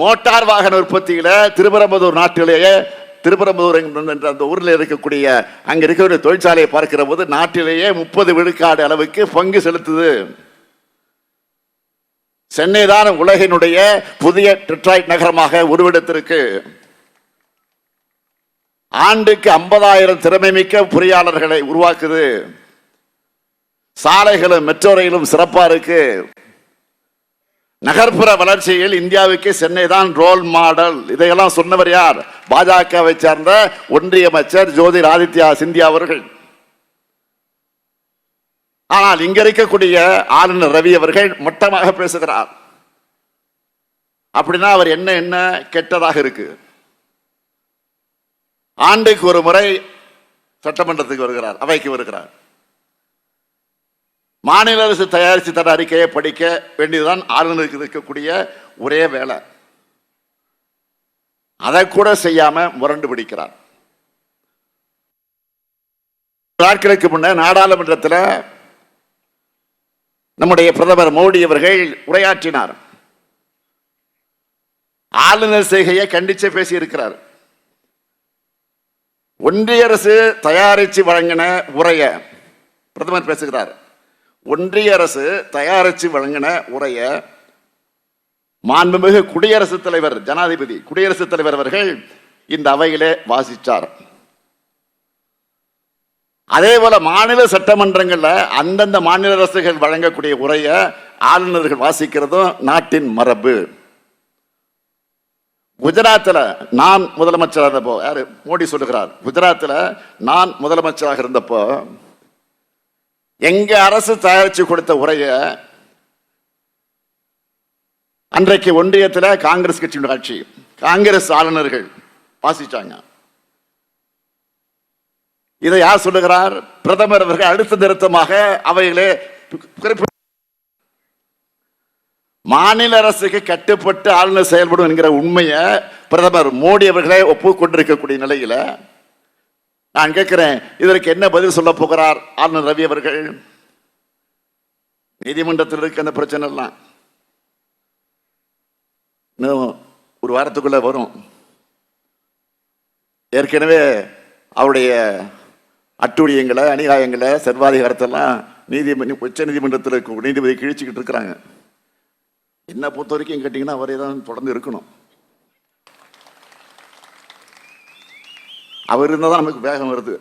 Motor வாகன உற்பத்தியில திருப்பரம்பதூர் நாட்டிலேயே திருப்பரம்பதூர் என்ற அந்த ஊரில் இருக்கக்கூடிய அங்க இருக்கிற தொழிற்சாலையை பார்க்கிற போது நாட்டிலேயே 30 விழுக்காடு அளவுக்கு பங்கு செலுத்துது. சென்னை தான் உலகினுடைய புதிய டெட்ராய்ட் நகரமாக உருவெடுத்திருக்கு. ஆண்டுக்கு 50,000 திறமை மிக்க பொறியாளர்களை உருவாக்குது. சாலைகளும் மெட்ரோ ரயிலும் சிறப்பா இருக்கு. நகர்ப்புற வளர்ச்சியில் இந்தியாவுக்கு சென்னை தான் ரோல் மாடல். இதையெல்லாம் சொன்னவர் யார்? பாஜகவை சார்ந்த ஒன்றிய அமைச்சர் ஜோதிர் ஆதித்யா சிந்தியா அவர்கள். ஆனால் இங்க இருக்கக்கூடிய ஆளுநர் ரவி அவர்கள் மட்டமாக பேசுகிறார். அப்படின்னா அவர் என்ன கெட்டதாக இருக்கு? ஆண்டுக்கு ஒரு முறை சட்டமன்றத்துக்கு வருகிறார், அவைக்கு வருகிறார். மாநில அரசு தயாரித்து தர அறிக்கையை படிக்க வேண்டியதுதான் ஆளுநருக்கு இருக்கக்கூடிய ஒரே வேலை. அதை கூட செய்யாம முரண்டு பிடிக்கிறார். நாட்களுக்கு முன்ன நாடாளுமன்றத்தில் நம்முடைய பிரதமர் மோடி அவர்கள் உரையாற்றினார். ஆளுநர் செய்கையை கண்டிச்சு பேசி இருக்கிறார். ஒன்றிய அரசு தயாரித்து வழங்கின உரைய பிரதமர் பேசுகிறார். ஒன்றிய அரசு தயாரித்து வழங்கின உரைய மாண்புமிகு குடியரசுத் தலைவர் ஜனாதிபதி குடியரசுத் தலைவர் அவர்கள் இந்த அவையிலே வாசித்தார். அதே போல மாநில சட்டமன்றங்கள்ல அந்தந்த மாநில அரசுகள் வழங்கக்கூடிய உரைய ஆளுநர்கள் வாசிக்கிறதும் நாட்டின் மரபு. குஜராத்தில் நான் முதலமைச்சராக இருந்தப்போ, யாரு மோடி சொல்லுகிறார், குஜராத்தில் நான் முதலமைச்சராக இருந்தப்போ எங்க அரசு தயாரிச்சு கொடுத்த உரைய அன்றைக்கு ஒன்றியத்தில் காங்கிரஸ் கட்சியின் ஆட்சி, காங்கிரஸ் ஆளுநர்கள் வாசிச்சாங்க. இதை யார் சொல்லுகிறார்? பிரதமர் அவர்கள் அடுத்த நிறுத்தமாக அவைகளே மாநில அரசுக்கு கட்டுப்பட்டு ஆளுநர் செயல்படும் என்கிற உண்மையை பிரதமர் மோடி அவர்களே ஒப்புக்கொண்டிருக்கக்கூடிய நிலையில நான் கேட்கிறேன், இதற்கு என்ன பதில் சொல்ல போகிறார் ஆளுநர் ரவி அவர்கள்? நீதிமன்றத்தில் இருக்க அந்த பிரச்சனை எல்லாம் இன்னும் ஒரு வாரத்துக்குள்ள வரும். ஏற்கனவே அவருடைய அட்டுழியங்களை, அநியாயங்களை, சர்வாதிகாரத்தெல்லாம் உச்ச நீதிமன்றத்தில் நீதிபதி கிழிச்சுக்கிட்டு இருக்கிறாங்க. என்ன பொறுத்த வரைக்கும் கேட்டீங்கன்னா அவரே தான் தொடர்ந்து இருக்கணும். அவர் இருந்தால் தான் நமக்கு வேகம் வருது.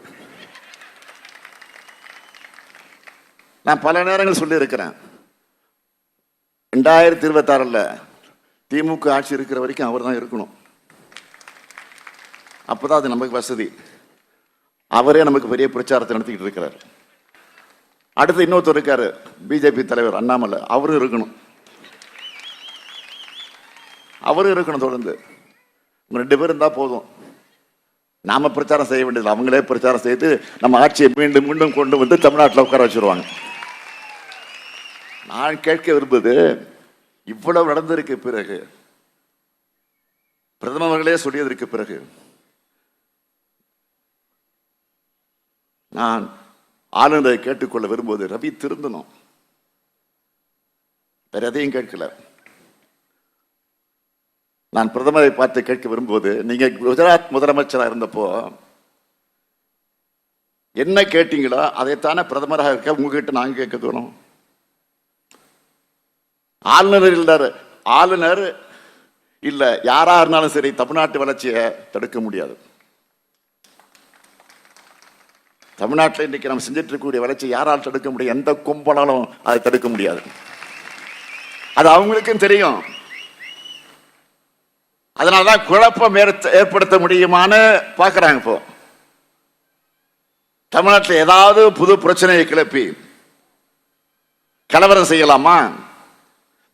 நான் பல நேரங்கள் சொல்லி இருக்கிறேன், 2026 திமுக ஆட்சி இருக்கிற வரைக்கும் அவர் தான் இருக்கணும். அப்பதான் அது நமக்கு வசதி. அவரே நமக்கு பெரிய பிரச்சாரத்தை நடத்திக்கிட்டு இருக்கிறார். அடுத்து இன்னொருத்தர் இருக்காரு, பிஜேபி தலைவர் அண்ணாமலை, அவரும் இருக்கணும். அவரும் இருக்கணும். தொடர்ந்து 2 பேர் இருந்தா போதும். நாம பிரச்சாரம் செய்ய வேண்டியது, அவங்களே பிரச்சாரம் செய்து நம்ம ஆட்சியை மீண்டும் மீண்டும் கொண்டு வந்து தமிழ்நாட்டில் உட்கார வச்சிருவாங்க. நான் கேட்க விரும்புவது, இவ்வளவு நடந்திருக்கு பிறகு, பிரதமர்களே சொல்லியதற்கு பிறகு நான் ஆளுநரை கேட்டுக்கொள்ள விரும்புவது, ரவி திருந்தணும், வேற எதையும் கேட்கல. நான் பிரதமரை பார்த்து கேட்க விரும்புவது, நீங்க குஜராத் முதலமைச்சராக இருந்தப்போ என்ன கேட்டீங்களோ அதைத்தானே பிரதமராக இருக்க உங்ககிட்ட நாங்க கேட்க தோணும். ஆளுநர் இல்ல யாரா இருந்தாலும் சரி தமிழ்நாட்டு வளர்ச்சியை தடுக்க முடியாது. தமிழ்நாட்டில் இன்னைக்கு நம்ம செஞ்சிட்டு இருக்கக்கூடிய வளர்ச்சி யாரால் தடுக்க முடியும்? எந்த கும்பலாலும் அதை தடுக்க முடியாது. அது அவங்களுக்கும் தெரியும். அதனாலதான் குழப்பம் ஏற்படுத்த முடியுமான்னு பாக்குறாங்க. இப்போ தமிழ்நாட்டில் ஏதாவது புது பிரச்சனையை கிளப்பி கலவரம் செய்யலாமா,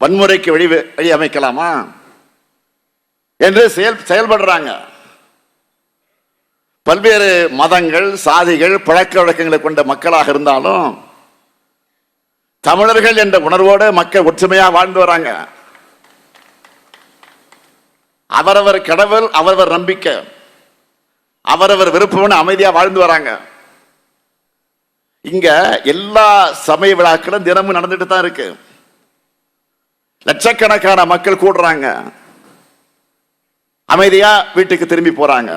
வன்முறைக்கு வழி அமைக்கலாமா என்று செயல்படுறாங்க. பல்வேறு மதங்கள், சாதிகள், பழக்க வழக்கங்களை கொண்ட மக்களாக இருந்தாலும் தமிழர்கள் என்ற உணர்வோடு மக்கள் ஒற்றுமையா வாழ்ந்து வராங்க. அவரவர் கடவுள், அவரவர் நம்பிக்கை, அவரவர் விருப்பம்னு அமைதியா வாழ்ந்து வராங்க. இங்க எல்லா சமய விழாக்களும் தினமும் நடந்துட்டு தான் இருக்கு. லட்சக்கணக்கான மக்கள் கூடுறாங்க. அமைதியா வீட்டுக்கு திரும்பி போறாங்க.